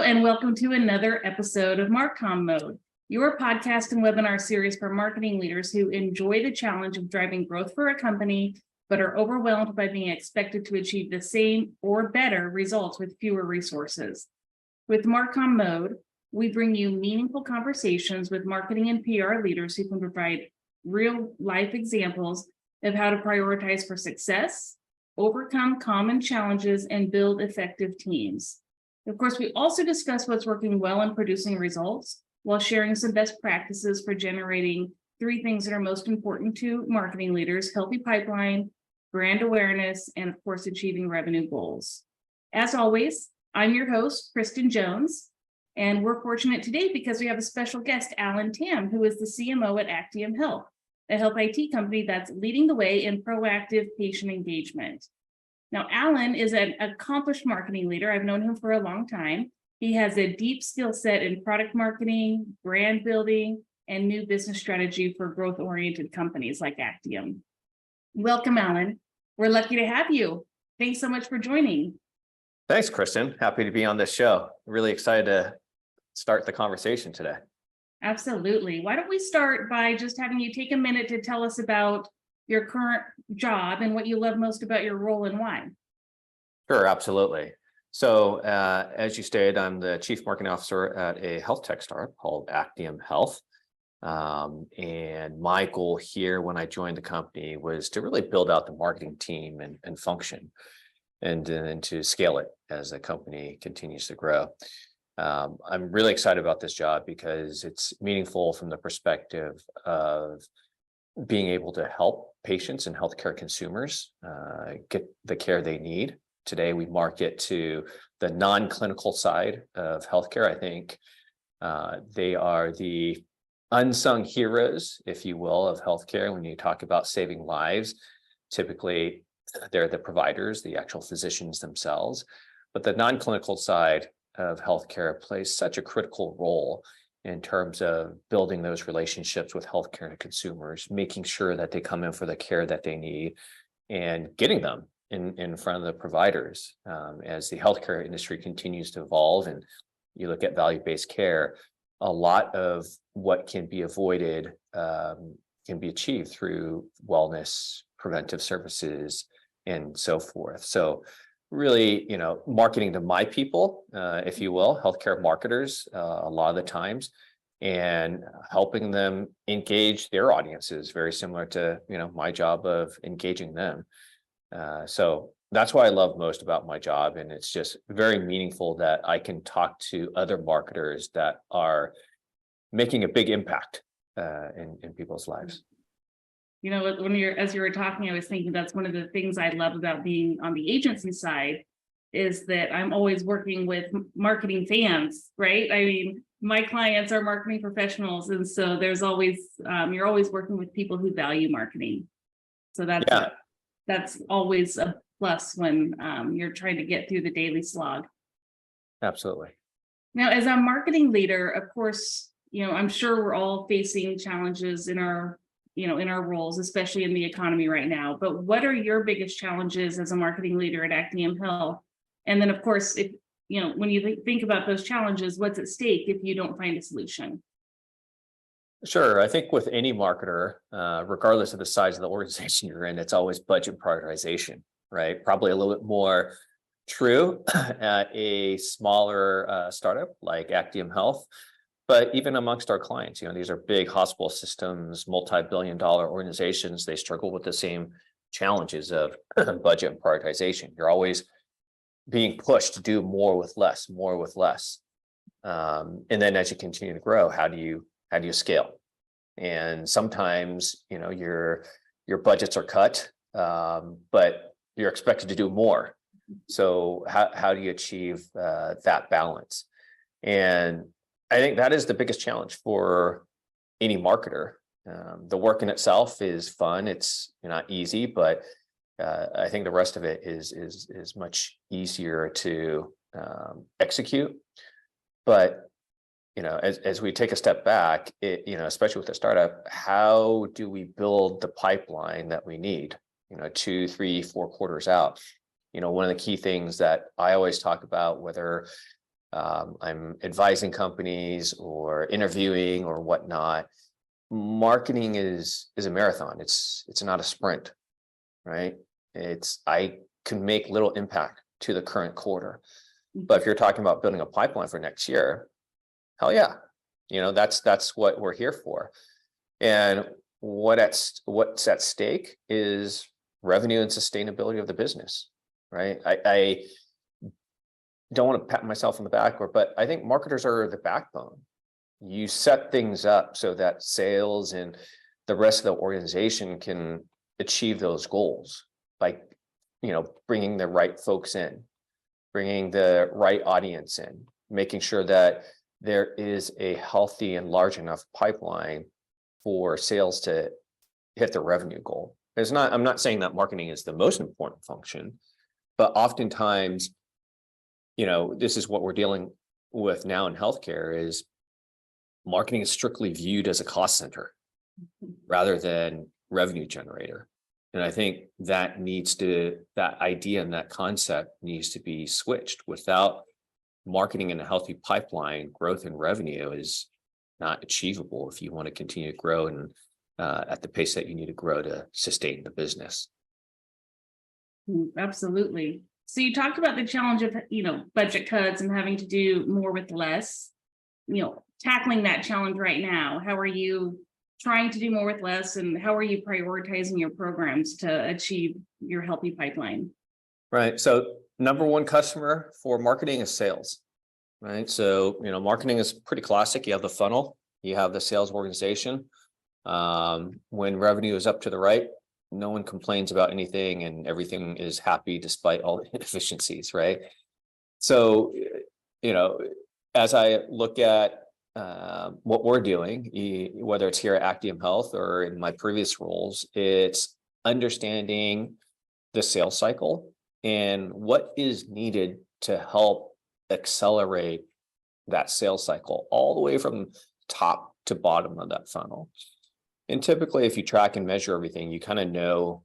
And welcome to another episode of Marcom Mode, your podcast and webinar series for marketing leaders who enjoy the challenge of driving growth for a company, but are overwhelmed by being expected to achieve the same or better results with fewer resources. With Marcom Mode, we bring you meaningful conversations with marketing and PR leaders who can provide real-life examples of how to prioritize for success, overcome common challenges, and build effective teams. Of course, we also discuss what's working well in producing results while sharing some best practices for generating three things that are most important to marketing leaders: healthy pipeline, brand awareness, and of course, achieving revenue goals. As always, I'm your host, Kristin Jones, and we're fortunate today because we have a special guest, Alan Tam, who is the CMO at Actium Health, a health IT company that's leading the way in proactive patient engagement. Now, Alan is an accomplished marketing leader. I've known him for a long time. He has a deep skill set in product marketing, brand building, and new business strategy for growth-oriented companies like Actium. Welcome, Alan. We're lucky to have you. Thanks so much for joining. Thanks, Kristin. Happy to be on this show. Really excited to start the conversation today. Absolutely. Why don't we start by just having you take a minute to tell us about your current job and what you love most about your role and why. Sure, absolutely. So as you stated, I'm the Chief Marketing Officer at a health tech startup called Actium Health. And my goal here when I joined the company was to really build out the marketing team and function and to scale it as the company continues to grow. I'm really excited about this job because it's meaningful from the perspective of being able to help patients and healthcare consumers get the care they need. Today, we market to the non-clinical side of healthcare. I think they are the unsung heroes, if you will, of healthcare. When you talk about saving lives, typically they're the providers, the actual physicians themselves. But the non-clinical side of healthcare plays such a critical role in terms of building those relationships with healthcare consumers, making sure that they come in for the care that they need and getting them in front of the providers. As the healthcare industry continues to evolve and you look at value-based care, a lot of what can be avoided can be achieved through wellness, preventive services, and so forth. So really, marketing to my people, if you will, healthcare marketers, a lot of the times, and helping them engage their audiences, very similar to, my job of engaging them. So that's what I love most about my job. And it's just very meaningful that I can talk to other marketers that are making a big impact in people's lives. As you were talking, I was thinking that's one of the things I love about being on the agency side is that I'm always working with marketing fans, right? I mean, my clients are marketing professionals. And so there's always, you're always working with people who value marketing. So that's always a plus when you're trying to get through the daily slog. Absolutely. Now, as a marketing leader, of course, I'm sure we're all facing challenges in our roles, especially in the economy right now. But what are your biggest challenges as a marketing leader at Actium Health? And then, of course, if when you think about those challenges, what's at stake if you don't find a solution? Sure. I think with any marketer, regardless of the size of the organization you're in, it's always budget prioritization, right? Probably a little bit more true at a smaller startup like Actium Health. But even amongst our clients, these are big hospital systems, multi-billion-dollar organizations. They struggle with the same challenges of budget and prioritization. You're always being pushed to do more with less, more with less. And then as you continue to grow, how do you scale? And sometimes, your budgets are cut, but you're expected to do more. So how do you achieve that balance? And I think that is the biggest challenge for any marketer. The work in itself is fun. It's not easy, but I think the rest of it is much easier to execute. But as we take a step back, especially with a startup, how do we build the pipeline that we need? 2, 3, 4 quarters out. One of the key things that I always talk about, whether I'm advising companies or interviewing or whatnot. Marketing is a marathon. It's not a sprint, right? I can make little impact to the current quarter. But if you're talking about building a pipeline for next year, hell yeah. That's what we're here for. And what's at stake is revenue and sustainability of the business, right? I don't want to pat myself on the back, but I think marketers are the backbone. You set things up so that sales and the rest of the organization can achieve those goals by, bringing the right folks in, bringing the right audience in, making sure that there is a healthy and large enough pipeline for sales to hit the revenue goal. I'm not saying that marketing is the most important function, but oftentimes, this is what we're dealing with now in healthcare is marketing is strictly viewed as a cost center rather than revenue generator. And I think that idea and that concept needs to be switched. Without marketing in a healthy pipeline, growth in revenue is not achievable if you want to continue to grow and at the pace that you need to grow to sustain the business. Absolutely. So you talked about the challenge of, budget cuts and having to do more with less, tackling that challenge right now. How are you trying to do more with less, and how are you prioritizing your programs to achieve your healthy pipeline? Right. So number one customer for marketing is sales, right? So, marketing is pretty classic. You have the funnel, you have the sales organization. When revenue is up to the right, no one complains about anything and everything is happy despite all the inefficiencies, right? So, as I look at what we're doing, whether it's here at Actium Health or in my previous roles, it's understanding the sales cycle and what is needed to help accelerate that sales cycle all the way from top to bottom of that funnel. And typically, if you track and measure everything, you kind of know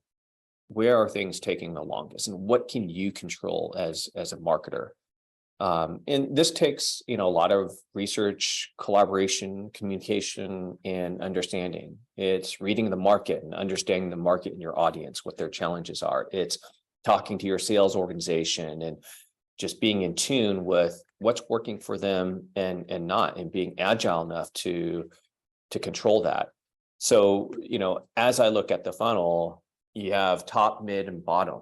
where are things taking the longest and what can you control as a marketer. And this takes, a lot of research, collaboration, communication, and understanding. It's reading the market and understanding the market and your audience, what their challenges are. It's talking to your sales organization and just being in tune with what's working for them and not, and being agile enough to control that. So, as I look at the funnel, you have top, mid, and bottom.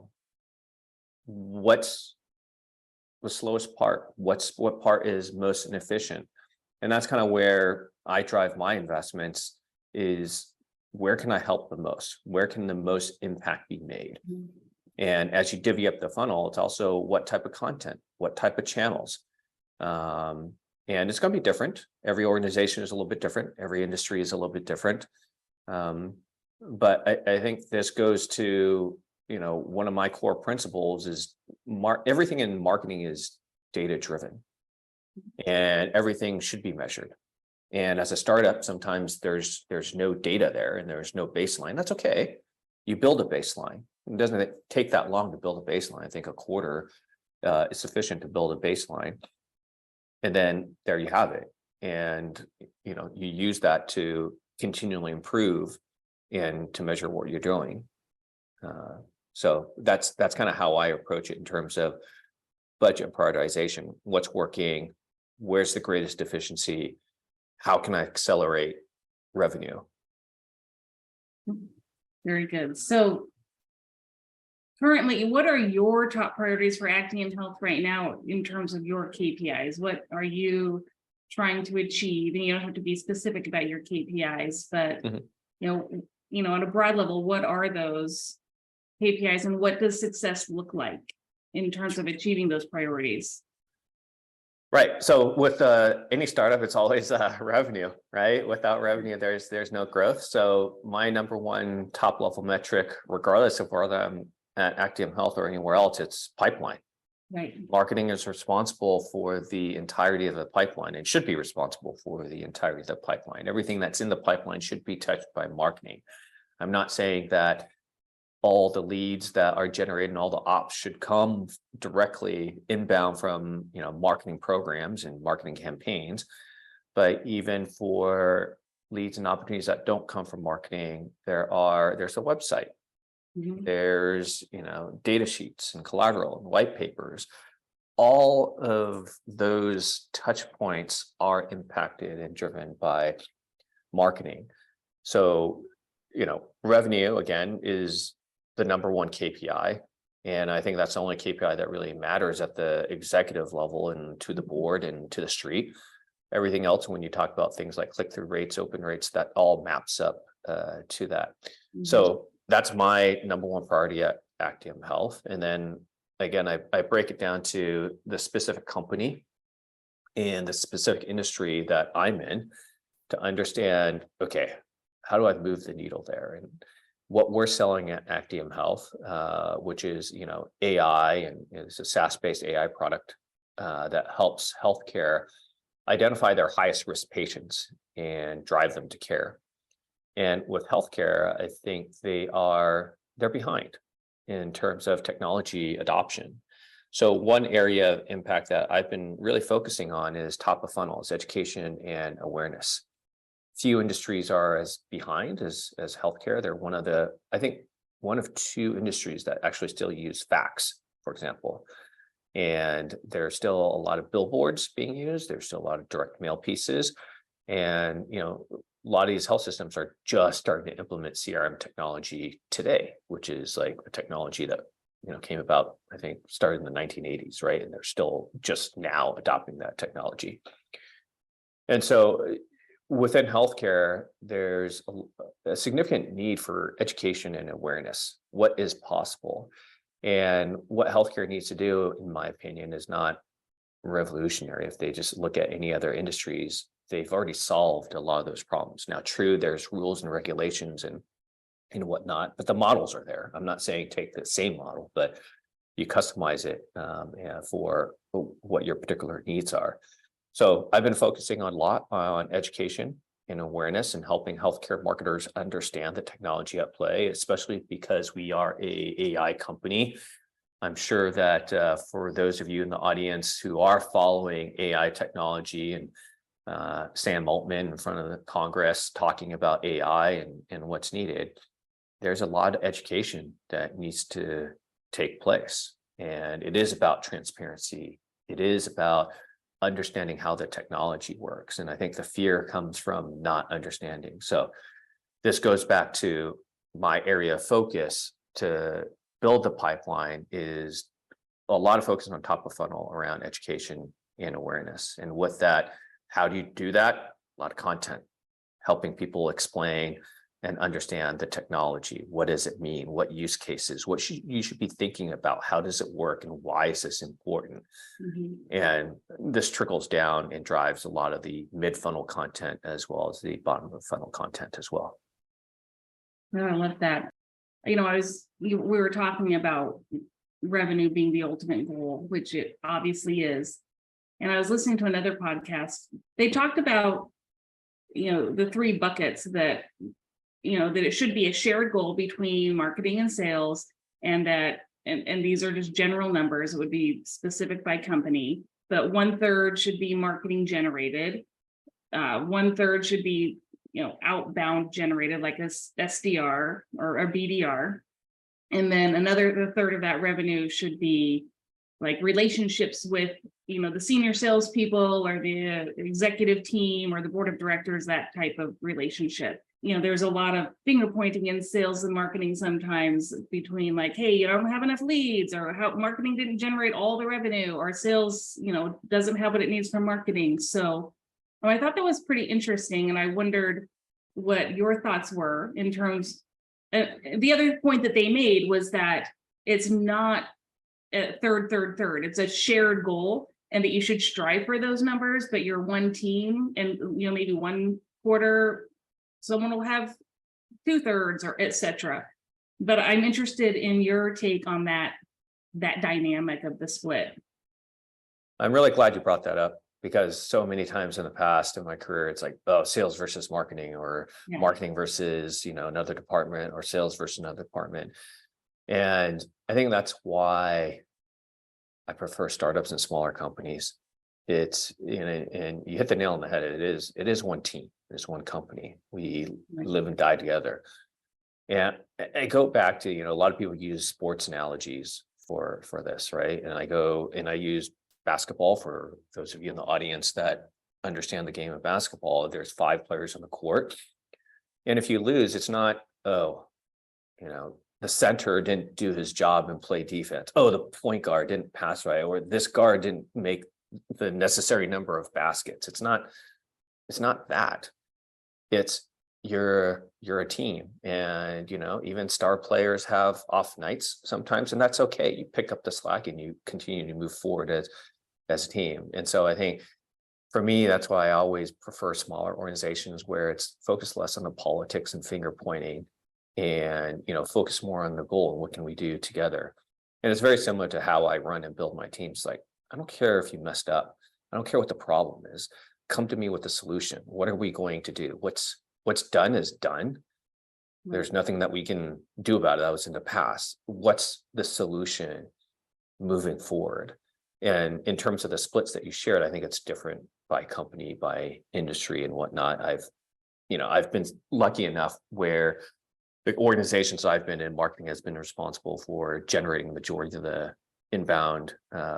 What's the slowest part? What part is most inefficient? And that's kind of where I drive my investments, is where can I help the most? Where can the most impact be made? Mm-hmm. And as you divvy up the funnel, it's also what type of content, what type of channels. And it's going to be different. Every organization is a little bit different. Every industry is a little bit different. But I think this goes to, one of my core principles is everything in marketing is data driven and everything should be measured. And as a startup, sometimes there's no data there and there's no baseline. That's okay. You build a baseline. It doesn't take that long to build a baseline. I think a quarter is sufficient to build a baseline. And then there you have it. And, you use that to continually improve and to measure what you're doing. So that's kind of how I approach it in terms of budget prioritization. What's working? Where's the greatest efficiency? How can I accelerate revenue? Very good. So currently, what are your top priorities for Actium Health right now in terms of your KPIs? What are you trying to achieve? And you don't have to be specific about your KPIs, but on a broad level, what are those KPIs and what does success look like in terms of achieving those priorities? Right. So with any startup, it's always revenue, right? Without revenue, there's no growth. So my number one top level metric, regardless of whether I'm at Actium Health or anywhere else, it's pipeline. Right. Marketing is responsible for the entirety of the pipeline and should be responsible for the entirety of the pipeline. Everything that's in the pipeline should be touched by marketing. I'm not saying that all the leads that are generated and all the ops should come directly inbound from, marketing programs and marketing campaigns. But even for leads and opportunities that don't come from marketing, there's a website. There's, data sheets and collateral and white papers. All of those touch points are impacted and driven by marketing. So, revenue, again, is the number one KPI. And I think that's the only KPI that really matters at the executive level and to the board and to the street. Everything else, when you talk about things like click-through rates, open rates, that all maps up to that. So that's my number one priority at Actium Health. And then again, I break it down to the specific company and the specific industry that I'm in to understand, okay, how do I move the needle there? And what we're selling at Actium Health, which is, AI, and it's a SaaS-based AI product that helps healthcare identify their highest risk patients and drive them to care. And with healthcare, I think they're behind in terms of technology adoption. So one area of impact that I've been really focusing on is top of funnel, is education and awareness. Few industries are as behind as healthcare. They're one of two industries that actually still use fax, for example. And there's still a lot of billboards being used. There's still a lot of direct mail pieces. And, a lot of these health systems are just starting to implement CRM technology today, which is like a technology that, came about, I think, started in the 1980s, right? And they're still just now adopting that technology. And so within healthcare, there's a significant need for education and awareness. What is possible? And what healthcare needs to do, in my opinion, is not revolutionary. If they just look at any other industries, they've already solved a lot of those problems. Now, true, there's rules and regulations and whatnot, but the models are there. I'm not saying take the same model, but you customize it for what your particular needs are. So I've been focusing a lot on education and awareness and helping healthcare marketers understand the technology at play, especially because we are a AI company. I'm sure that for those of you in the audience who are following AI technology and Sam Altman in front of the Congress talking about AI and what's needed, there's a lot of education that needs to take place. And it is about transparency. It is about understanding how the technology works. And I think the fear comes from not understanding. So this goes back to my area of focus to build the pipeline is a lot of focus on top of funnel around education and awareness. And with that, how do you do that? A lot of content, helping people explain and understand the technology. What does it mean? What use cases? What you should be thinking about? How does it work? And why is this important? And this trickles down and drives a lot of the mid-funnel content as well as the bottom of funnel content as well. Oh, I love that. We were talking about revenue being the ultimate goal, which it obviously is. And I was listening to another podcast. They talked about, the three buckets that it should be a shared goal between marketing and sales, and that, and these are just general numbers. It would be specific by company, but 1/3 should be marketing generated. 1/3 should be, outbound generated, like a SDR or a BDR. And then the third of that revenue should be like relationships with, the senior salespeople or the executive team or the board of directors, that type of relationship. There's a lot of finger pointing in sales and marketing sometimes between like, hey, you don't have enough leads, or how marketing didn't generate all the revenue, or sales, doesn't have what it needs for marketing. So I thought that was pretty interesting. And I wondered what your thoughts were in terms. The other point that they made was that it's not a third. It's a shared goal, and that you should strive for those numbers, but you're one team, and maybe one quarter someone will have 2/3 or etc. But I'm interested in your take on that dynamic of the split. I'm really glad you brought that up, because so many times in the past in my career, it's like, oh, sales versus marketing, or marketing versus, another department, or sales versus another department. And I think that's why I prefer startups and smaller companies. It's, and you hit the nail on the head. It is one team. It's one company. We live and die together. And I go back to, a lot of people use sports analogies for this, right? And I use basketball for those of you in the audience that understand the game of basketball. There's 5 players on the court. And if you lose, it's not, the center didn't do his job and play defense. Oh, the point guard didn't pass right, or this guard didn't make the necessary number of baskets. It's not that. It's you're a team, and even star players have off nights sometimes, and that's okay. You pick up the slack and you continue to move forward as a team. And so I think for me, that's why I always prefer smaller organizations where it's focused less on the politics and finger pointing, and focus more on the goal and what can we do together. And it's very similar to how I run and build my teams. Like, I don't care if you messed up. I don't care what the problem is. Come to me with the solution. What are we going to do? What's done is done. There's nothing that we can do about it. That was in the past. What's the solution moving forward? And in terms of the splits that you shared, I think it's different by company, by industry and whatnot. I've been lucky enough where the organizations I've been in, marketing has been responsible for generating the majority of the inbound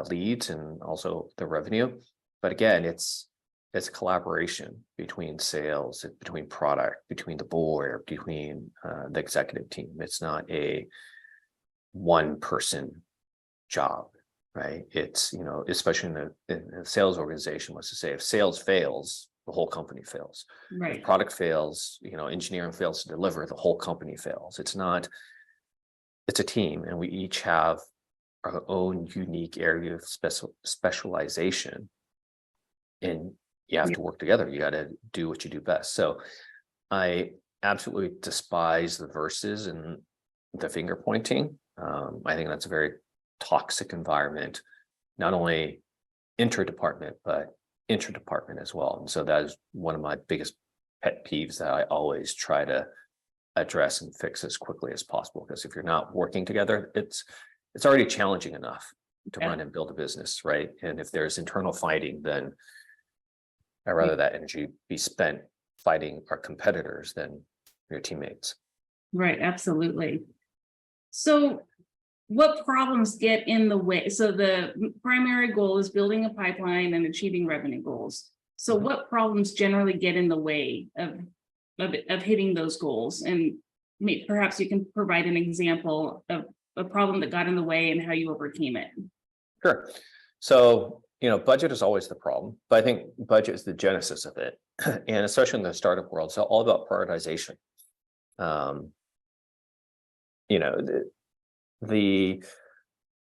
leads and also the revenue. But again, it's a collaboration between sales, between product, between the board, between the executive team. It's not a one person job, right? It's, especially in the sales organization, let's just say if sales fails, the whole company fails. Right. If product fails, engineering fails to deliver, the whole company fails. It's a team, and we each have our own unique area of specialization, and you have to work together. You got to do what you do best. So I absolutely despise the verses and the finger pointing. I think that's a very toxic environment, not only inter-department, but inter-department as well. And so that is one of my biggest pet peeves that I always try to address and fix as quickly as possible. Because if you're not working together, it's already challenging enough to run and build a business, right? And if there's internal fighting, then I'd rather that energy be spent fighting our competitors than your teammates. Right, absolutely. So what problems get in the way? So the primary goal is building a pipeline and achieving revenue goals. So what problems generally get in the way of hitting those goals? And perhaps you can provide an example of a problem that got in the way and how you overcame it. Sure. So, budget is always the problem, but I think budget is the genesis of it. And especially in the startup world, it's all about prioritization. The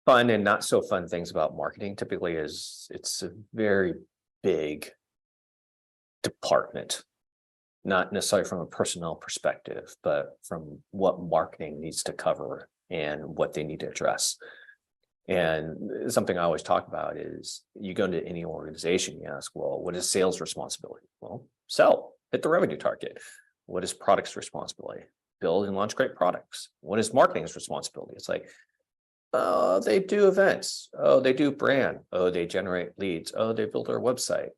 fun and not so fun things about marketing typically is it's a very big department, not necessarily from a personnel perspective, but from what marketing needs to cover and what they need to address. And something I always talk about is you go into any organization, you ask, well, what is sales responsibility? Well, sell, hit the revenue target. What is product's responsibility? Build and launch great products. What is marketing's responsibility? It's like, oh, they do events. Oh, they do brand. Oh, they generate leads. Oh, they build our website.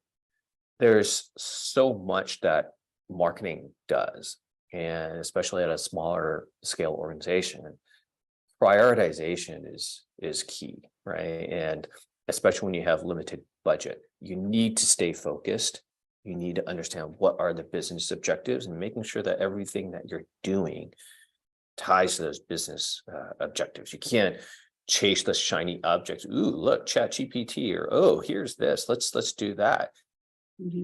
There's so much that marketing does, and especially at a smaller scale organization, prioritization is key, right? And especially when you have limited budget, you need to stay focused. You need to understand what are the business objectives and making sure that everything that you're doing ties to those business objectives. You can't chase the shiny objects. Ooh, look, ChatGPT, or oh, here's this. Let's do that.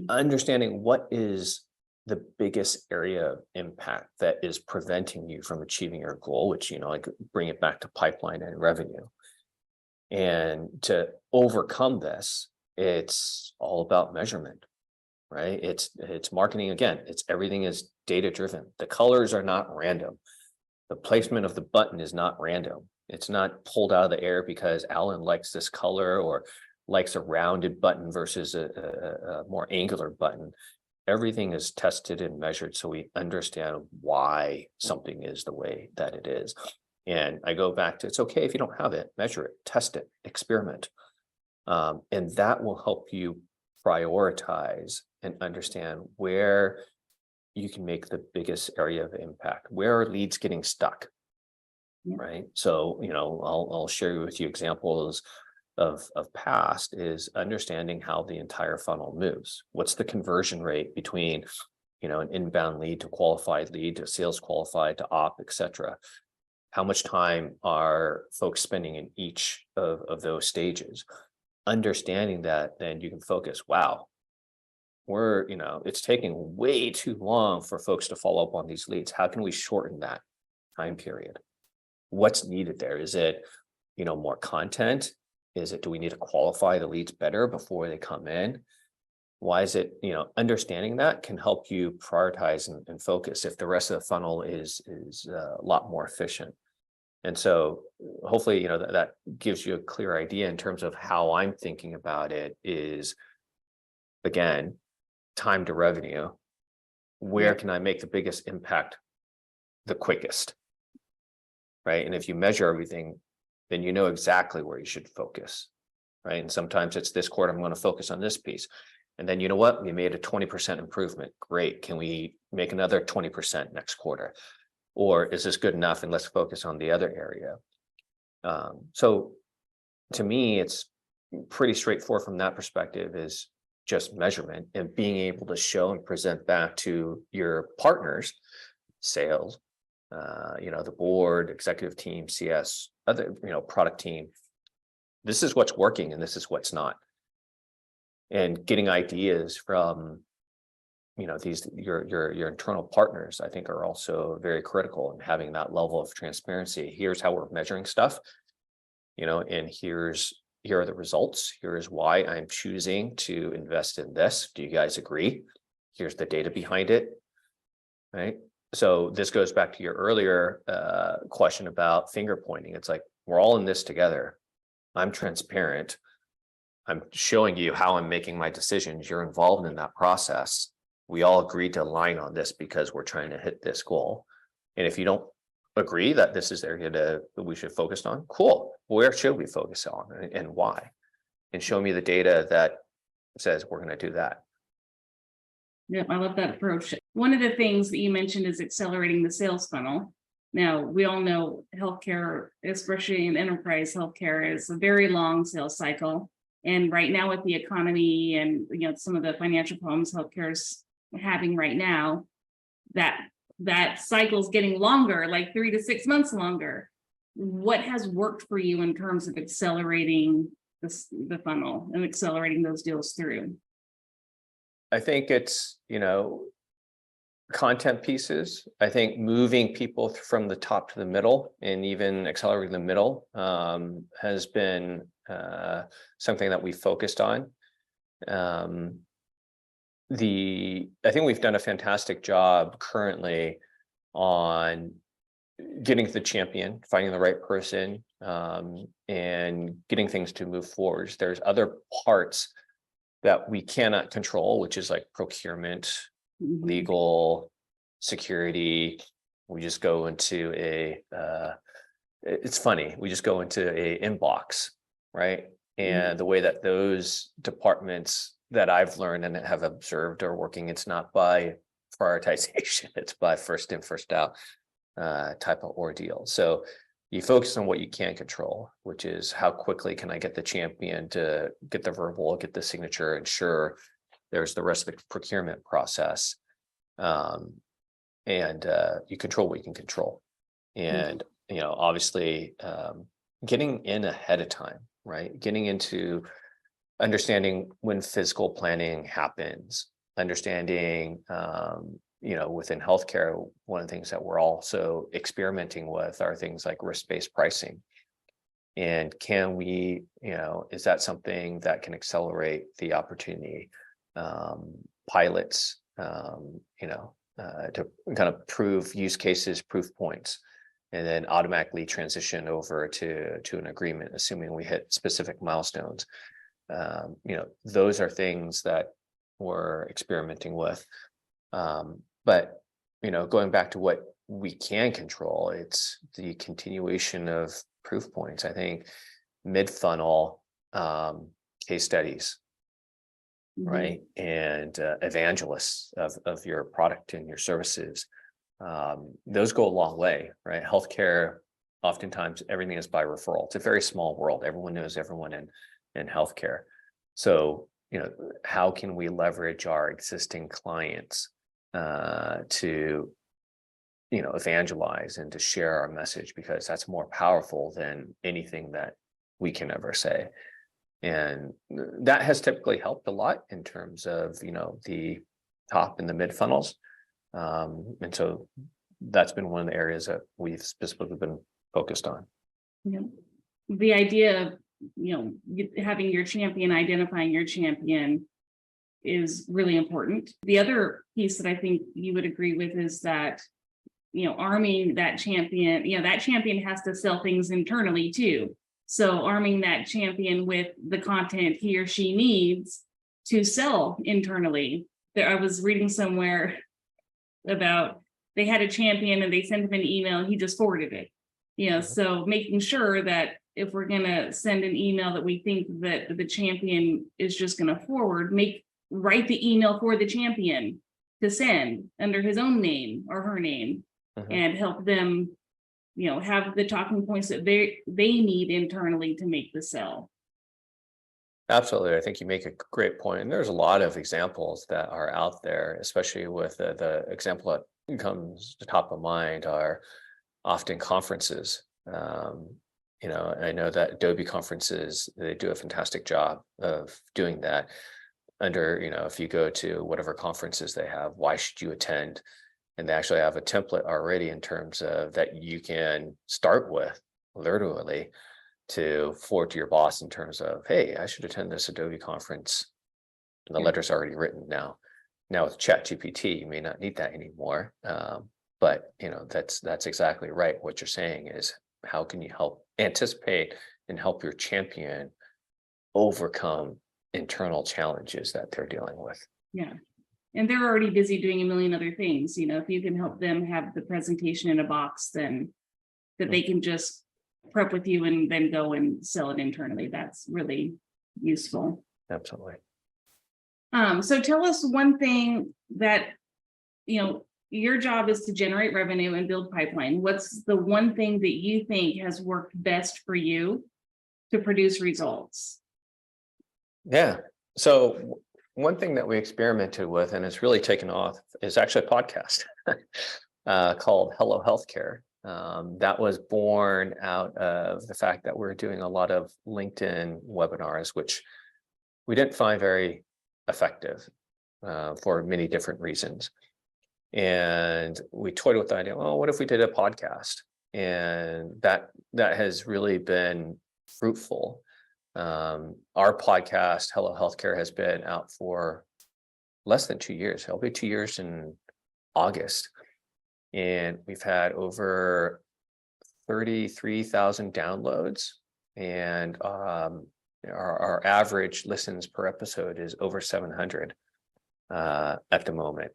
Understanding what is the biggest area of impact that is preventing you from achieving your goal, which, like bring it back to pipeline and revenue. And to overcome this, it's all about measurement, right? It's marketing. Again, everything is data driven. The colors are not random. The placement of the button is not random. It's not pulled out of the air because Alan likes this color or likes a rounded button versus a more angular button. Everything is tested and measured so we understand why something is the way that it is. And I go back to, it's okay if you don't have it, measure it, test it, experiment. And that will help you prioritize and understand where you can make the biggest area of impact. Where are leads getting stuck? Yeah. Right. So, I'll share with you examples of past is understanding how the entire funnel moves. What's the conversion rate between, an inbound lead to qualified lead to sales qualified to op, et cetera? How much time are folks spending in each of those stages? Understanding that, then you can focus, wow, it's taking way too long for folks to follow up on these leads. How can we shorten that time period? What's needed there? Is it, more content? Do we need to qualify the leads better before they come in? Why is it, understanding that can help you prioritize and focus if the rest of the funnel is a lot more efficient. And so hopefully, that gives you a clear idea in terms of how I'm thinking about it is, again, time to revenue. Where can I make the biggest impact the quickest? Right. And if you measure everything, then you know exactly where you should focus. Right. And sometimes it's this quarter, I'm going to focus on this piece. And then, you know what? We made a 20% improvement. Great. Can we make another 20% next quarter? Or is this good enough? And let's focus on the other area. So to me, it's pretty straightforward from that perspective, is just measurement and being able to show and present back to your partners, sales, the board, executive team, CS, other, product team. This is what's working and this is what's not. And getting ideas from, these your internal partners, I think, are also very critical in having that level of transparency. Here's how we're measuring stuff, and here are the results. Here is why I'm choosing to invest in this. Do you guys agree? Here's the data behind it, right? So this goes back to your earlier question about finger pointing. It's like, we're all in this together. I'm transparent. I'm showing you how I'm making my decisions. You're involved in that process. We all agreed to align on this because we're trying to hit this goal. And if you don't agree that this is the area that we should focus on, cool. Where should we focus on and why? And show me the data that says we're going to do that. Yeah, I love that approach. One of the things that you mentioned is accelerating the sales funnel. Now, we all know healthcare, especially in enterprise healthcare, is a very long sales cycle. And right now with the economy and some of the financial problems healthcare is having right now, that cycle is getting longer, like 3 to 6 months longer. What has worked for you in terms of accelerating the funnel and accelerating those deals through? I think it's, content pieces. I think moving people from the top to the middle and even accelerating the middle has been something that we focused on. I think we've done a fantastic job currently on getting to the champion, finding the right person, and getting things to move forward. There's other parts that we cannot control, which is like procurement, legal, security. We just go into it's funny, we just go into a inbox, right? And the way that those departments that I've learned and have observed are working, it's not by prioritization, it's by first in, first out type of ordeal. So you focus on what you can control, which is how quickly can I get the champion to get the verbal, get the signature, ensure there's the rest of the procurement process. And you control what you can control. And, obviously getting in ahead of time, right? Getting into understanding when physical planning happens, understanding, within healthcare, one of the things that we're also experimenting with are things like risk-based pricing. And can we, is that something that can accelerate the opportunity? Pilots, to kind of prove use cases, proof points, and then automatically transition over to an agreement, assuming we hit specific milestones. Those are things that we're experimenting with. But going back to what we can control. It's the continuation of proof points. I think mid-funnel case studies, right? And evangelists of your product and your services. Those go a long way, right? Healthcare, oftentimes everything is by referral. It's a very small world. Everyone knows everyone in healthcare. So, how can we leverage our existing clients to, evangelize and to share our message, because that's more powerful than anything that we can ever say. And that has typically helped a lot in terms of, the top and the mid funnels. And so that's been one of the areas that we've specifically been focused on. Yeah. The idea of, having your champion, identifying your champion is really important. The other piece that I think you would agree with is that, arming that champion, that champion has to sell things internally too. So arming that champion with the content he or she needs to sell internally. I was reading somewhere about they had a champion and they sent him an email and he just forwarded it. So making sure that if we're going to send an email that we think that the champion is just going to forward, write the email for the champion to send under his own name or her name, and help them, have the talking points that they need internally to make the sell. Absolutely. I think you make a great point. And there's a lot of examples that are out there, especially with the example that comes to top of mind are often conferences. I know that Adobe conferences, they do a fantastic job of doing that. If you go to whatever conferences they have, why should you attend? And they actually have a template already in terms of that you can start with literally to forward to your boss in terms of, hey, I should attend this Adobe conference. And the letter's already written now. Now with ChatGPT, you may not need that anymore. But that's exactly right. What you're saying is, how can you help anticipate and help your champion overcome internal challenges that they're dealing with? Yeah. And they're already busy doing a million other things. If you can help them have the presentation in a box, then that they can just prep with you and then go and sell it internally. That's really useful. Absolutely. So tell us one thing that, your job is to generate revenue and build pipeline. What's the one thing that you think has worked best for you to produce results? Yeah. So one thing that we experimented with, and it's really taken off, is actually a podcast called Hello Healthcare. That was born out of the fact that we're doing a lot of LinkedIn webinars, which we didn't find very effective for many different reasons. And we toyed with the idea, well, what if we did a podcast? And that has really been fruitful. Our podcast, Hello Healthcare, has been out for less than 2 years. It'll be 2 years in August. And we've had over 33,000 downloads. And our average listens per episode is over 700 at the moment.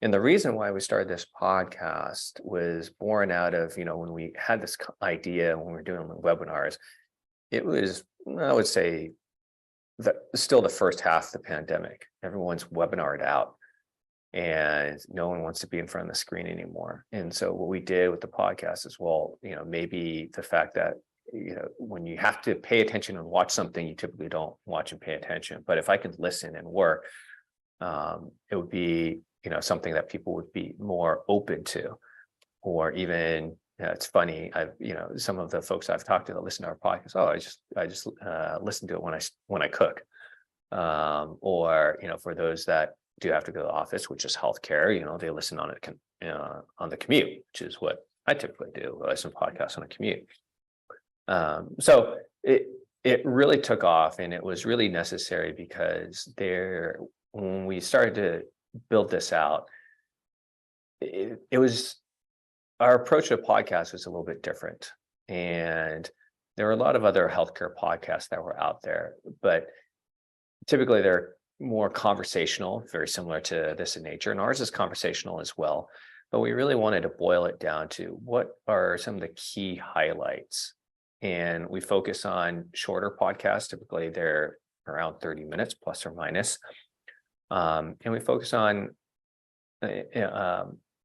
And the reason why we started this podcast was born out of, when we had this idea when we were doing the webinars. It was, I would say, still the first half of the pandemic. Everyone's webinared out and no one wants to be in front of the screen anymore. And so what we did with the podcast is, well, maybe the fact that, when you have to pay attention and watch something, you typically don't watch and pay attention. But if I could listen and work, it would be, something that people would be more open to. Or even, it's funny, some of the folks I've talked to that listen to our podcast, oh, I just listen to it when I cook. Or, for those that do have to go to the office, which is healthcare, they listen on the commute, which is what I typically do. I listen to podcasts on a commute. So it really took off, and it was really necessary because when we started to build this out, it was, our approach to podcasts was a little bit different. And there were a lot of other healthcare podcasts that were out there, but typically they're more conversational, very similar to this in nature. And ours is conversational as well, but we really wanted to boil it down to what are some of the key highlights. And we focus on shorter podcasts. Typically, they're around 30 minutes plus or minus. And we focus on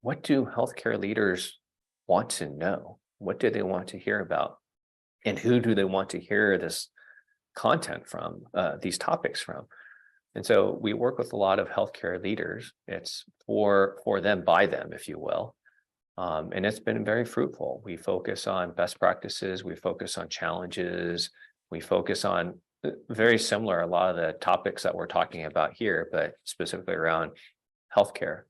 what do healthcare leaders want to know? What do they want to hear about? And who do they want to hear this content from, these topics from? And so we work with a lot of healthcare leaders. It's for them, by them, if you will. And it's been very fruitful. We focus on best practices. We focus on challenges. We focus on very similar, a lot of the topics that we're talking about here, but specifically around healthcare.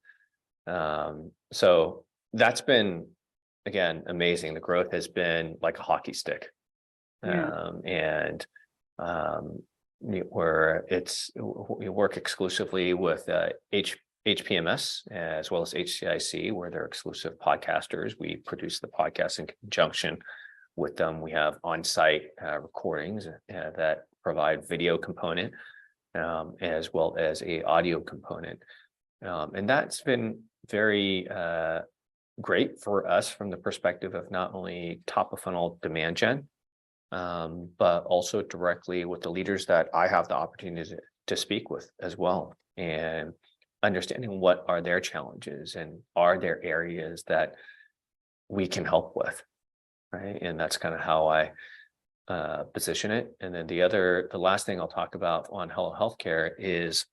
So that's been, again, amazing. The growth has been like a hockey stick. And where we work exclusively with HPMS as well as HCIC, where they're exclusive podcasters. We produce the podcast in conjunction with them. We have on-site recordings that provide video component as well as a audio component. And that's been very great for us from the perspective of not only top of funnel demand gen, but also directly with the leaders that I have the opportunity to speak with as well, and understanding what are their challenges and are there areas that we can help with, right? And that's kind of how I position it. And then the last thing I'll talk about on healthcare is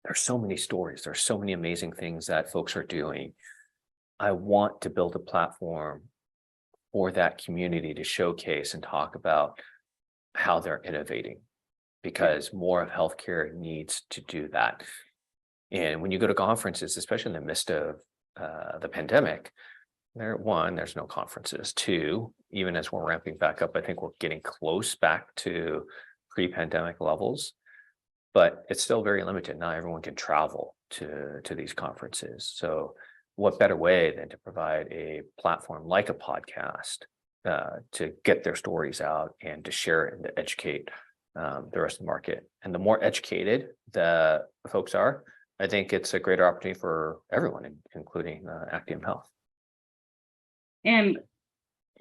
there's so many stories, there's so many amazing things that folks are doing. I want to build a platform for that community to showcase and talk about how they're innovating, because more of healthcare needs to do that. And when you go to conferences, especially in the midst of the pandemic, there's no conferences. Two, even as we're ramping back up, I think we're getting close back to pre-pandemic levels, but it's still very limited. Not everyone can travel to these conferences. So what better way than to provide a platform like a podcast to get their stories out and to share it and to educate the rest of the market. And the more educated the folks are, I think it's a greater opportunity for everyone, including Actium Health. And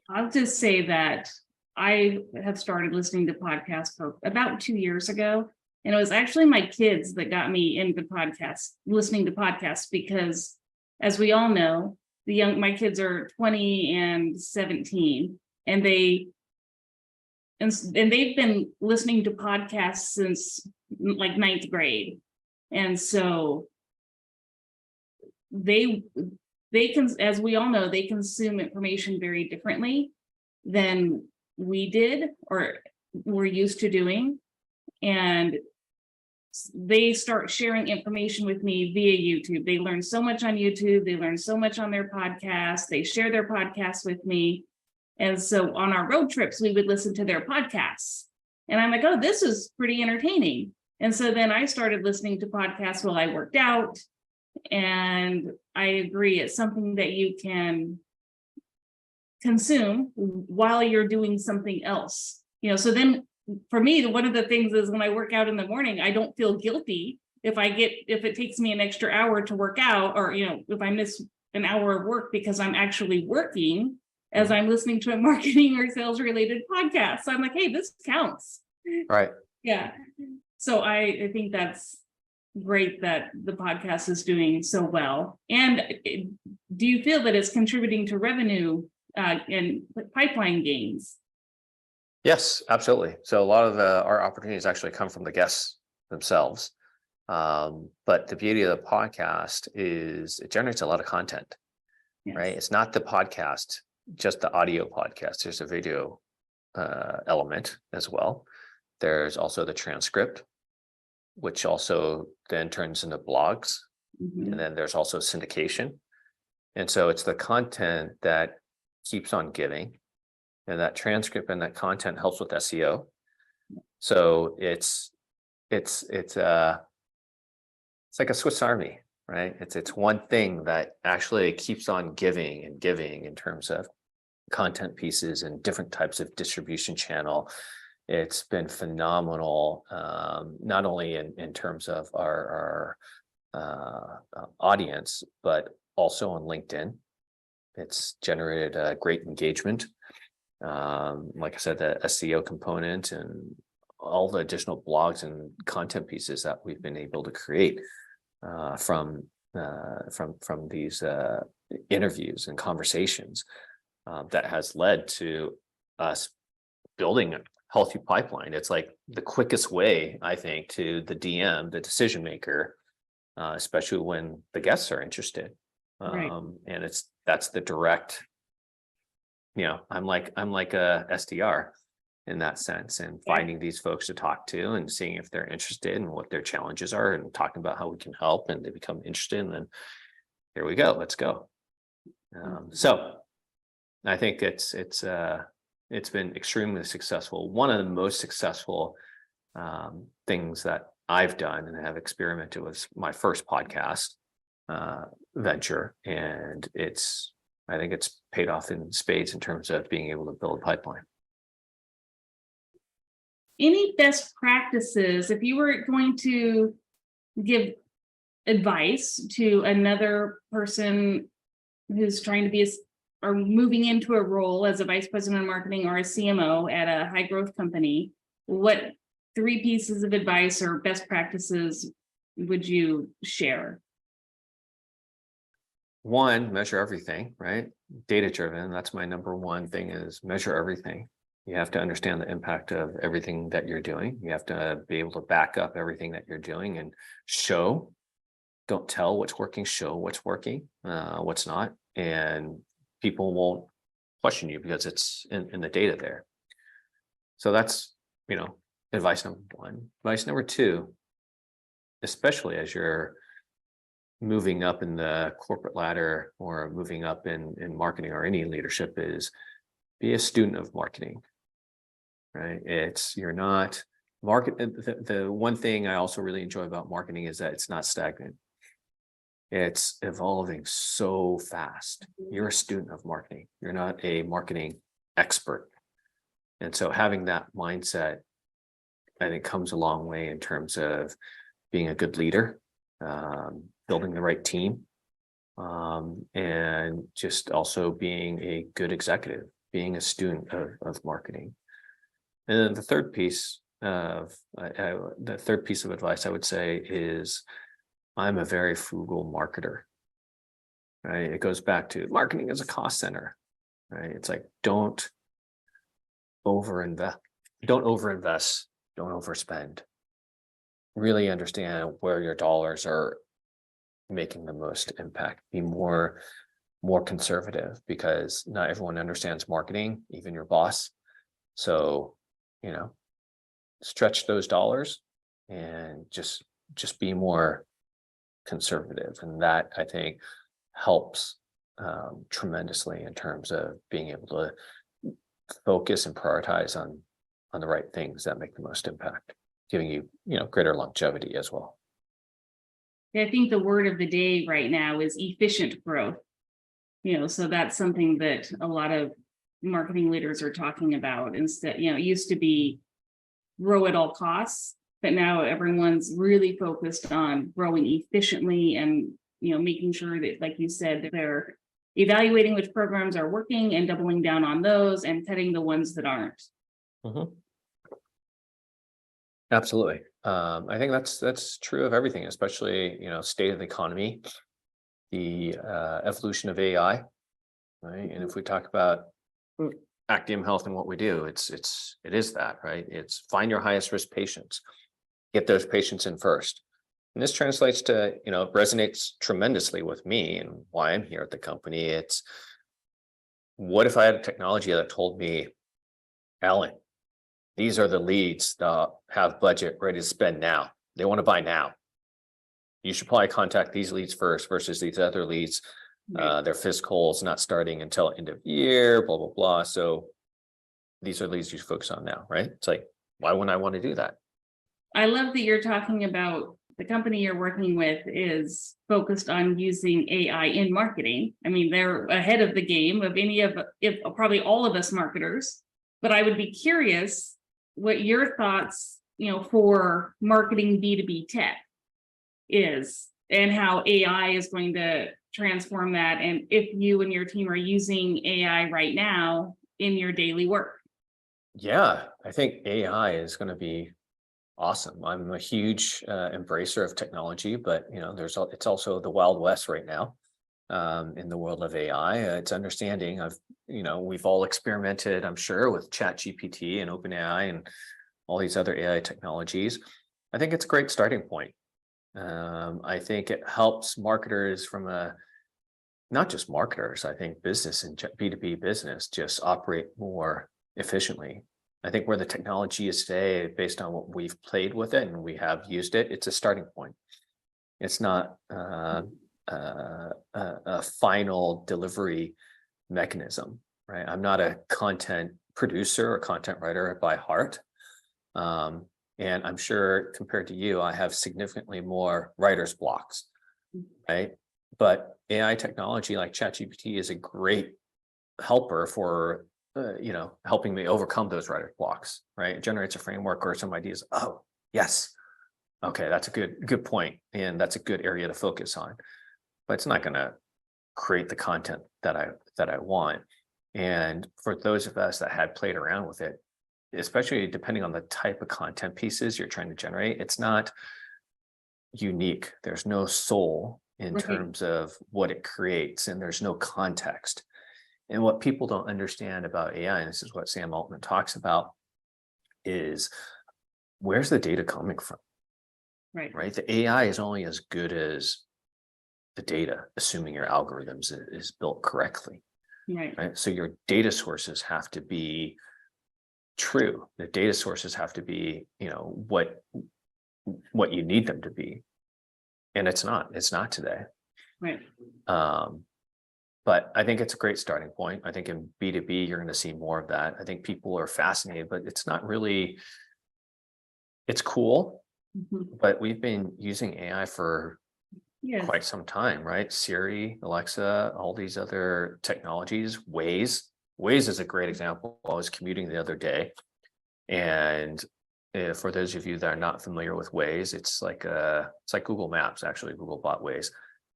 I'll just say that I have started listening to podcasts for about 2 years ago. And it was actually my kids that got me into listening to podcasts, because as we all know, my kids are 20 and 17, and they've been listening to podcasts since like 9th grade. And so they can, as we all know, they consume information very differently than we did or were used to doing. And they start sharing information with me via YouTube. They learn so much on YouTube. They learn so much on their podcasts. They share their podcasts with me. And so on our road trips, we would listen to their podcasts. And I'm like, oh, this is pretty entertaining. And so then I started listening to podcasts while I worked out. And I agree, it's something that you can consume while you're doing something else. So then for me, one of the things is when I work out in the morning, I don't feel guilty if it takes me an extra hour to work out, or, if I miss an hour of work because I'm actually working as I'm listening to a marketing or sales related podcast. So I'm like, hey, this counts. Right. Yeah. So I think that's great that the podcast is doing so well. And do you feel that it's contributing to revenue and pipeline gains? Yes, absolutely. So a lot of our opportunities actually come from the guests themselves. But the beauty of the podcast is it generates a lot of content, Yes. right? It's not the podcast, just the audio podcast. There's a video element as well. There's also the transcript, which also then turns into blogs. Mm-hmm. And then there's also syndication. And so it's the content that keeps on giving. And that transcript and that content helps with SEO. So it's like a Swiss Army, right? It's one thing that actually keeps on giving and giving in terms of content pieces and different types of distribution channel. It's been phenomenal, not only in terms of our audience, but also on LinkedIn. It's generated great engagement. Like I said, the SEO component and all the additional blogs and content pieces that we've been able to create from these interviews and conversations that has led to us building a healthy pipeline. It's like the quickest way, I think, to the DM, the decision maker, especially when the guests are interested. Right. And that's the direct, I'm like a SDR in that sense, and finding these folks to talk to and seeing if they're interested and what their challenges are and talking about how we can help, and they become interested, and then here we go, let's go. So I think it's been extremely successful. One of the most successful things that I've done and have experimented with my first podcast venture, and I think it's paid off in spades in terms of being able to build a pipeline. Any best practices, if you were going to give advice to another person who's trying to be or moving into a role as a vice president of marketing or a CMO at a high growth company, what 3 pieces of advice or best practices would you share? 1, measure everything, right? Data driven. That's my number 1 thing, is measure everything. You have to understand the impact of everything that you're doing. You have to be able to back up everything that you're doing and show. Don't tell what's working, show what's working, what's not. And people won't question you because it's in the data there. So that's, advice number 1. Advice number 2, especially as you're moving up in the corporate ladder or moving up in marketing or any leadership, is be a student of marketing, right? You're not market. The one thing I also really enjoy about marketing is that it's not stagnant. It's evolving so fast. You're a student of marketing. You're not a marketing expert. And so having that mindset, I think, comes a long way in terms of being a good leader, building the right team, and just also being a good executive, being a student of marketing. And then the third piece of advice I would say is, I'm a very frugal marketer, right? It goes back to marketing as a cost center, right? It's like, don't overinvest, don't overspend. Really understand where your dollars are making the most impact. Be more conservative, because not everyone understands marketing, even your boss. So, stretch those dollars and just be more conservative. And that, I think, helps tremendously in terms of being able to focus and prioritize on the right things that make the most impact, giving you, greater longevity as well. I think the word of the day right now is efficient growth. So that's something that a lot of marketing leaders are talking about. Instead, it used to be grow at all costs, but now everyone's really focused on growing efficiently and, making sure that, like you said, that they're evaluating which programs are working and doubling down on those and cutting the ones that aren't. Mm-hmm. Absolutely. I think that's true of everything, especially, state of the economy, the evolution of AI, right? And if we talk about Actium Health and what we do, it is that, right? It's find your highest risk patients, get those patients in first. And this translates to, resonates tremendously with me and why I'm here at the company. It's, what if I had a technology that told me, Alan, these are the leads that have budget ready to spend now. They want to buy now. You should probably contact these leads first versus these other leads. Their fiscal is not starting until end of year, blah, blah, blah. So these are leads you focus on now, right? It's like, why wouldn't I want to do that? I love that you're talking about the company you're working with is focused on using AI in marketing. I mean, they're ahead of the game of probably all of us marketers, but I would be curious what your thoughts, for marketing B2B tech is, and how AI is going to transform that, and if you and your team are using AI right now in your daily work? Yeah, I think AI is going to be awesome. I'm a huge embracer of technology, but it's also the Wild West right now in the world of AI. It's understanding of, we've all experimented, I'm sure, with ChatGPT and OpenAI and all these other AI technologies. I think it's a great starting point. I think it helps marketers not just marketers, I think business and B2B business just operate more efficiently. I think where the technology is today, based on what we've played with it and we have used it, it's a starting point. It's not a final delivery mechanism, right? I'm not a content producer or content writer by heart. And I'm sure compared to you, I have significantly more writer's blocks, right? But AI technology like ChatGPT is a great helper for helping me overcome those writer's blocks, right? It generates a framework or some ideas. Oh, yes. Okay, that's a good point. And that's a good area to focus on. But it's not going to create the content that I want. And for those of us that had played around with it, especially depending on the type of content pieces you're trying to generate, it's not unique. There's no soul in terms of what it creates, and there's no context. And what people don't understand about AI, and this is what Sam Altman talks about, is where's the data coming from? Right? The AI is only as good as the data, assuming your algorithms is built correctly. Right. So your data sources have to be true. The data sources have to be, what you need them to be. And it's not today. Right. But I think it's a great starting point. I think in B2B, you're going to see more of that. I think people are fascinated, but it's not really, it's cool, but we've been using AI for quite some time, right? Siri, Alexa, all these other technologies, Waze is a great example. I was commuting the other day, and for those of you that are not familiar with Waze, it's like Google Maps, actually. Google bought Waze,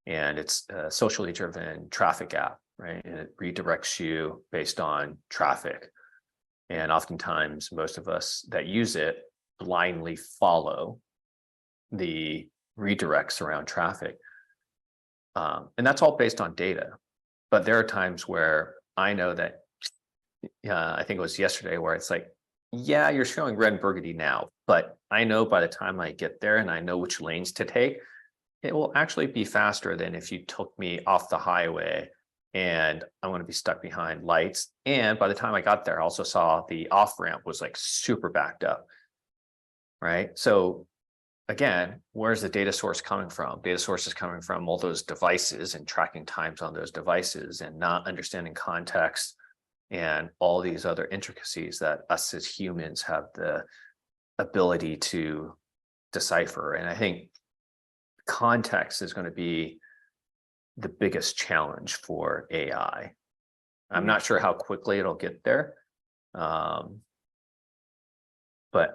and it's a socially driven traffic app, right? And it redirects you based on traffic. And oftentimes, most of us that use it blindly follow the redirects around traffic. And that's all based on data. But there are times where I know that, I think it was yesterday, where it's like, yeah, you're showing red and burgundy now, but I know by the time I get there and I know which lanes to take, it will actually be faster than if you took me off the highway and I'm going to be stuck behind lights. And by the time I got there, I also saw the off ramp was like super backed up, right? So again, where's the data source coming from? Data source is coming from all those devices and tracking times on those devices and not understanding context and all these other intricacies that us as humans have the ability to decipher. And I think context is going to be the biggest challenge for AI. I'm not sure how quickly it'll get there. But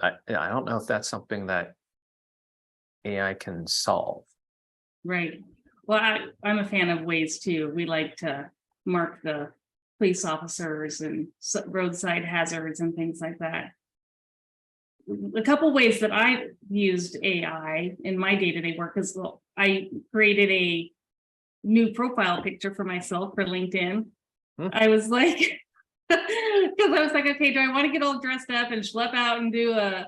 I don't know if that's something that AI can solve. Right. Well, I'm a fan of Waze too. We like to mark the police officers and roadside hazards and things like that. A couple ways that I used AI in my day-to-day work is, well, I created a new profile picture for myself for LinkedIn. I was like, because I was like, okay, do I want to get all dressed up and schlep out and do a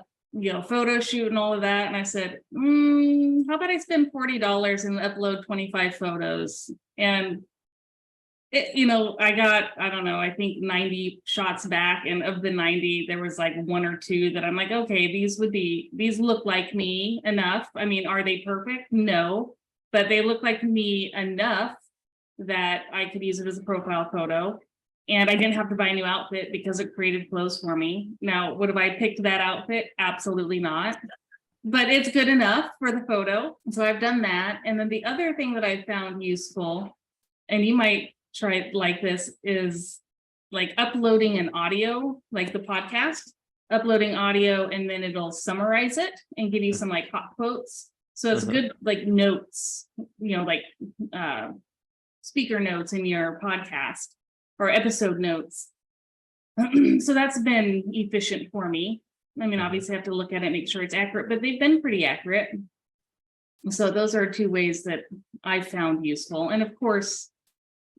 photo shoot and all of that? And I said, how about I spend $40 and upload 25 photos? And I got, I don't know, I think 90 shots back. And of the 90, there was like one or two that I'm like, okay, these look like me enough. I mean, are they perfect? No, but they look like me enough that I could use it as a profile photo. And I didn't have to buy a new outfit because it created clothes for me. Now, would have I picked that outfit? Absolutely not. But it's good enough for the photo. So I've done that. And then the other thing that I found useful, and you might try it like this, is like uploading an audio, like the podcast, uploading audio, and then it'll summarize it and give you some like hot quotes. So it's good, like notes, like speaker notes in your podcast or episode notes. So that's been efficient for me. I mean, obviously I have to look at it, make sure it's accurate, but they've been pretty accurate. So those are two ways that I found useful. And of course,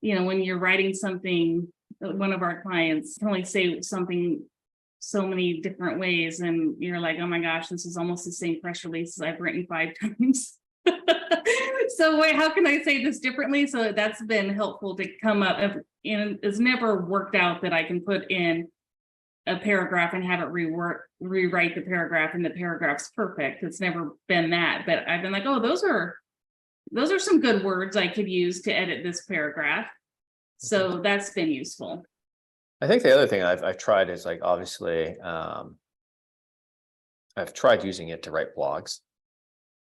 when you're writing something, one of our clients can only say something so many different ways, and you're like, oh my gosh, this is almost the same press release I've written 5 times. So wait, how can I say this differently? So that's been helpful to come up, and it's never worked out that I can put in a paragraph and have it rewrite the paragraph and the paragraph's perfect. It's never been that, but I've been like, oh, those are some good words I could use to edit this paragraph. So that's been useful. I think the other thing I've tried is, like, obviously, I've tried using it to write blogs.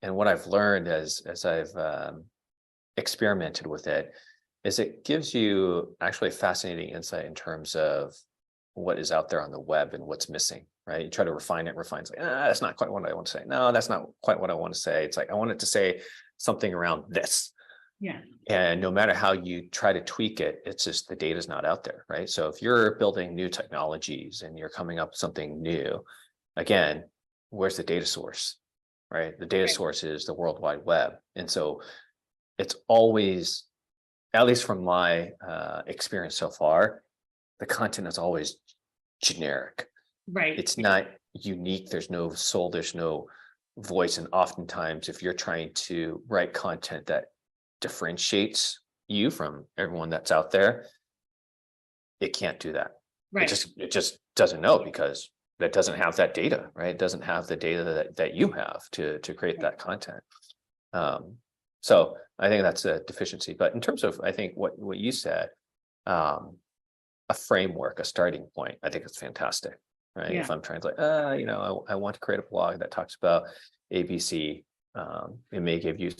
And what I've learned as I've experimented with it is it gives you actually fascinating insight in terms of what is out there on the web and what's missing, right? You try to refine it, it's like, that's not quite what I want to say. No, that's not quite what I want to say. It's like, I want it to say something around this. Yeah. And no matter how you try to tweak it, it's just the data's not out there, right? So if you're building new technologies and you're coming up with something new, again, where's the data source, right? The data source is the World Wide Web. And so it's always, at least from my experience so far, the content is always generic. Right. It's not unique. There's no soul, there's no voice. And oftentimes, if you're trying to write content that differentiates you from everyone that's out there, it can't do that. Right. It just doesn't know, because that doesn't have that data, right? It doesn't have the data that you have to create that content. So I think that's a deficiency. But in terms of, I think what you said, a framework, a starting point, I think it's fantastic, right? Yeah. If I'm trying to, like, I want to create a blog that talks about ABC, it may give you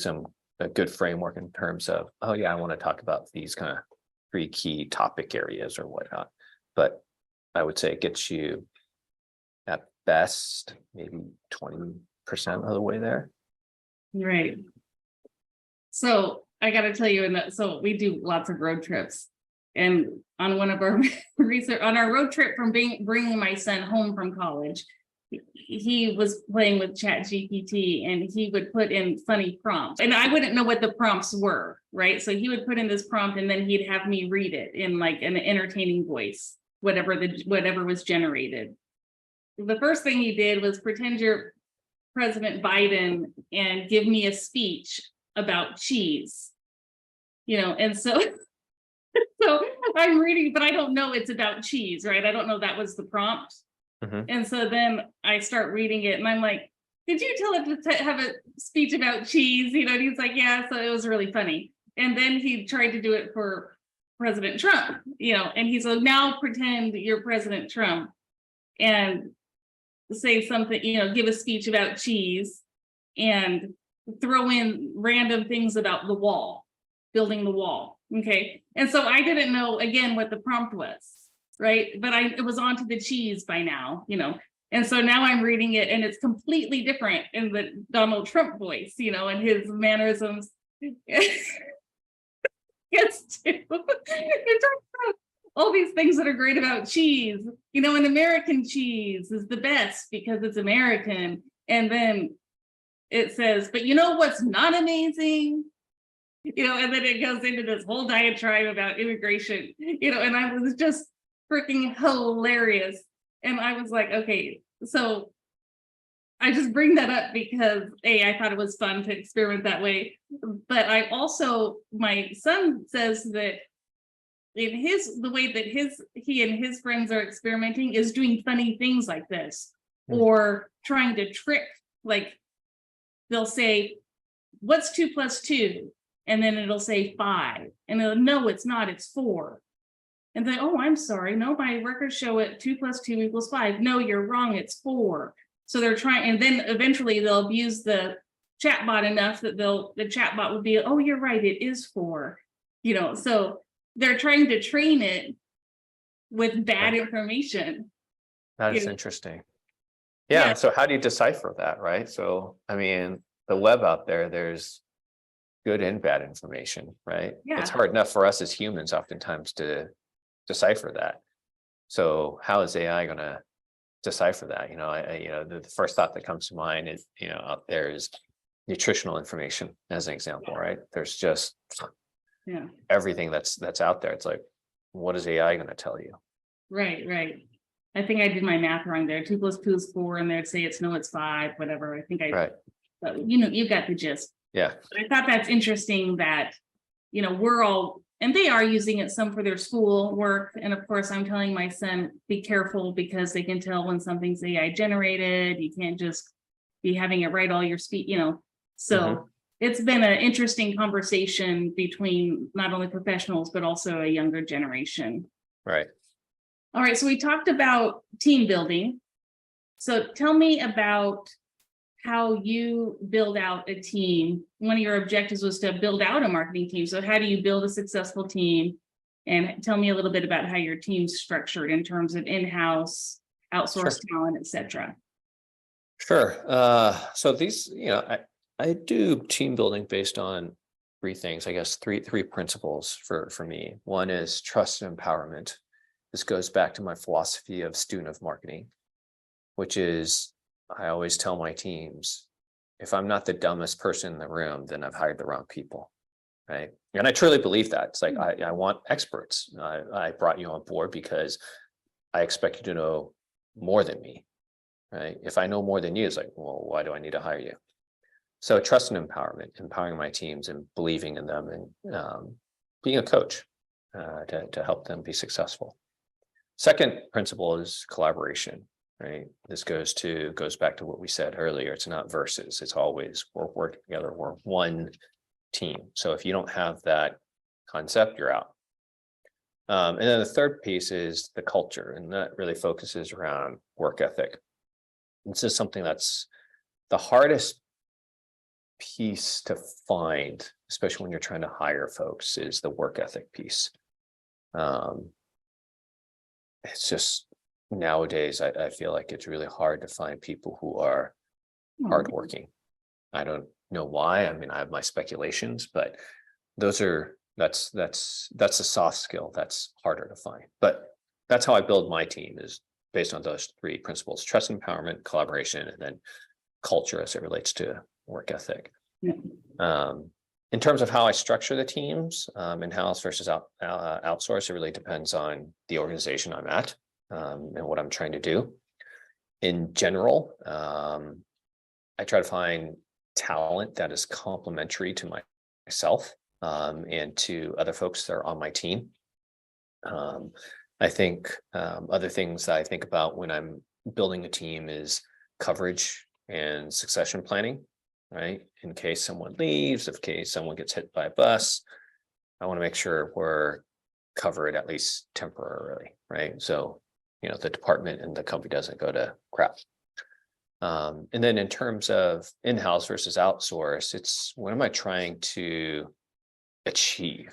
a good framework in terms of, oh yeah, I want to talk about these kind of 3 key topic areas or whatnot. But I would say it gets you at best maybe 20% of the way there. Right. So I got to tell you, so we do lots of road trips, and on one of our on our road trip from bringing my son home from college, he was playing with ChatGPT, and he would put in funny prompts, and I wouldn't know what the prompts were, right? So he would put in this prompt, and then he'd have me read it in like an entertaining voice, whatever was generated. The first thing he did was pretend you're President Biden and give me a speech about cheese, and so I'm reading, but I don't know it's about cheese, right? I don't know that was the prompt. And so then I start reading it, and I'm like, did you tell it to have a speech about cheese? And he's like, yeah. So it was really funny. And then he tried to do it for President Trump, and he's like, now pretend you're President Trump and say something, give a speech about cheese and throw in random things about the wall, building the wall. Okay. And so I didn't know, again, what the prompt was, right? But it was onto the cheese by now, and so now I'm reading it, and it's completely different in the Donald Trump voice, and his mannerisms. Gets to all these things that are great about cheese, and American cheese is the best because it's American. And then it says, but what's not amazing? And then it goes into this whole diatribe about immigration, and I was just freaking hilarious. And I was like, okay, so I just bring that up because I thought it was fun to experiment that way. But I also, my son says that the way that he and his friends are experimenting is doing funny things like this, or trying to trick, like they'll say, what's 2 + 2? And then it'll say 5. And no, it's not, it's 4. And then, oh, I'm sorry. No, my records show it 2 + 2 = 5. No, you're wrong. It's 4. So they're trying, and then eventually they'll abuse the chatbot enough that the chatbot will be, oh, you're right, it is 4. So they're trying to train it with bad information. That is interesting. Yeah. So how do you decipher that, right? So, I mean, the web out there, there's good and bad information, right? Yeah. It's hard enough for us as humans oftentimes to decipher that. So how is AI going to decipher that? The first thought that comes to mind is, out there is nutritional information as an example, right? There's just everything that's out there. It's like, what is AI going to tell you? Right. I think I did my math wrong there. 2 + 2 is 4, and they'd say it's 5, whatever. I think but you got the gist. Yeah. But I thought that's interesting that, we're all, and they are using it some for their school work. And of course, I'm telling my son, be careful, because they can tell when something's AI generated. You can't just be having it write all your speech, So it's been an interesting conversation between not only professionals, but also a younger generation. Right. All right. So we talked about team building. So tell me about how you build out a team. One of your objectives was to build out a marketing team. So how do you build a successful team? And tell me a little bit about how your team's structured in terms of in-house, outsourced talent, et cetera. Sure. So these, I do team building based on 3 things, I guess, three principles for me. One is trust and empowerment. This goes back to my philosophy of student of marketing, which is, I always tell my teams, if I'm not the dumbest person in the room, then I've hired the wrong people, right? And I truly believe that. It's like, I want experts. I brought you on board because I expect you to know more than me, right? If I know more than you, it's like, well, why do I need to hire you? So trust and empowerment, empowering my teams and believing in them, and being a coach to help them be successful. Second principle is collaboration. Right. This goes back to what we said earlier. It's not versus. It's always we're working together. We're one team. So if you don't have that concept, you're out. And then the third piece is the culture, and that really focuses around work ethic. This is something that's the hardest piece to find, especially when you're trying to hire folks, is the work ethic piece. It's just nowadays, I feel like it's really hard to find people who are hardworking. I don't know why. I mean, I have my speculations, but that's a soft skill that's harder to find. But that's how I build my team, is based on those 3 principles: trust, empowerment, collaboration, and then culture as it relates to work ethic. In terms of how I structure the teams, in-house versus outsource, it really depends on the organization I'm at. And what I'm trying to do. In general, I try to find talent that is complementary to myself and to other folks that are on my team. I think other things that I think about when I'm building a team is coverage and succession planning, right? In case someone leaves, in case someone gets hit by a bus, I want to make sure we're covered at least temporarily, right? So the department and the company doesn't go to crap. And then in terms of in-house versus outsource, it's what am I trying to achieve,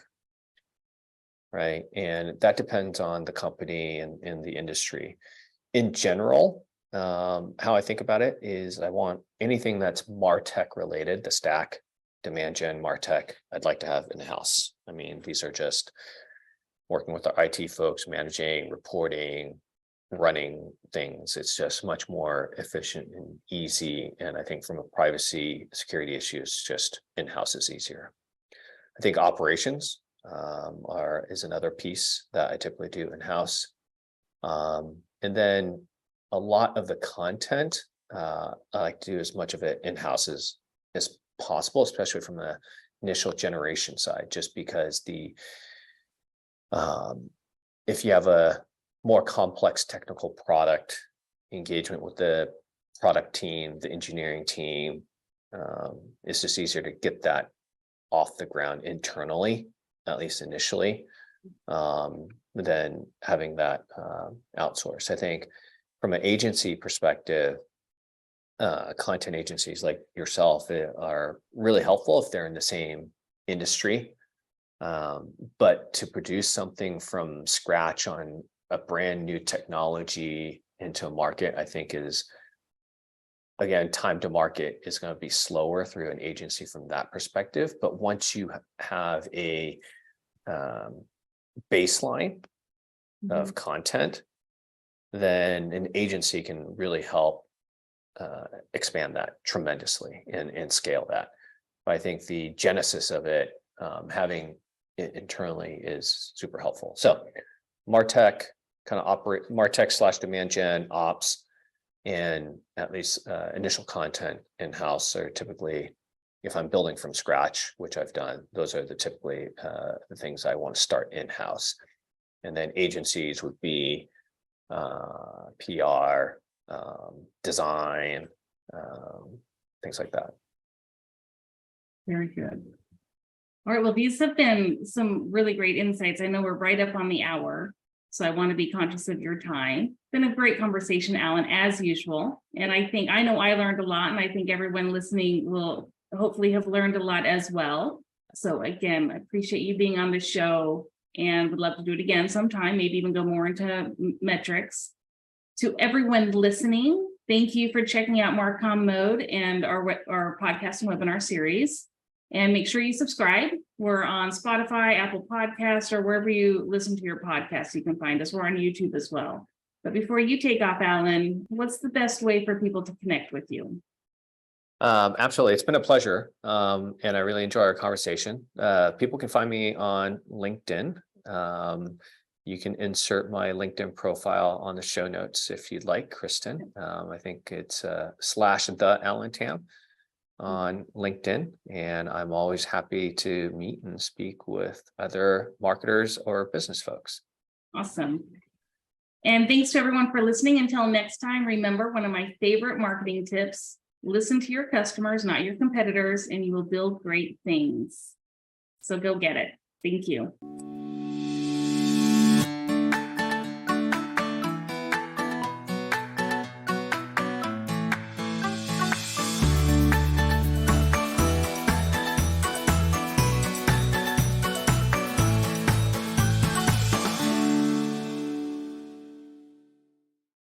right? And that depends on the company and the industry. In general, how I think about it is I want anything that's MarTech related, the stack, demand gen, MarTech, I'd like to have in-house. I mean, these are just working with the IT folks, managing, reporting, running things. It's just much more efficient and easy. And I think from a privacy security issues, just in-house is easier. I think operations is another piece that I typically do in-house. And then a lot of the content, I like to do as much of it in-house as possible, especially from the initial generation side, just because if you have a more complex technical product, engagement with the product team, the engineering team, it's just easier to get that off the ground internally, at least initially, than having that outsourced. I think from an agency perspective, content agencies like yourself are really helpful if they're in the same industry. But to produce something from scratch on a brand new technology into a market, I think is again, time to market is going to be slower through an agency from that perspective. But once you have a baseline of content, then an agency can really help expand that tremendously and scale that. But I think the genesis of it, having it internally, is super helpful. So MarTech kind of operate MarTech / demand gen ops, and at least initial content in-house are typically, if I'm building from scratch, which I've done, those are typically the things I want to start in-house. And then agencies would be PR, design, things like that. Very good. All right, well, these have been some really great insights. I know we're right up on the hour, so I want to be conscious of your time. Been a great conversation, Alan, as usual. And I know I learned a lot, and I think everyone listening will hopefully have learned a lot as well. So again, I appreciate you being on the show, and would love to do it again sometime, maybe even go more into metrics. To everyone listening, thank you for checking out Marcom Mode and our podcast and webinar series. And make sure you subscribe. We're on Spotify, Apple Podcasts, or wherever you listen to your podcasts, you can find us. We're on YouTube as well. But before you take off, Alan, what's the best way for people to connect with you? Absolutely. It's been a pleasure. And I really enjoy our conversation. People can find me on LinkedIn. You can insert my LinkedIn profile on the show notes if you'd like, Kristin. I think it's /the Alan Tam on LinkedIn. And I'm always happy to meet and speak with other marketers or business folks. Awesome. And thanks to everyone for listening. Until next time, remember one of my favorite marketing tips: listen to your customers, not your competitors, and you will build great things. So go get it. Thank you.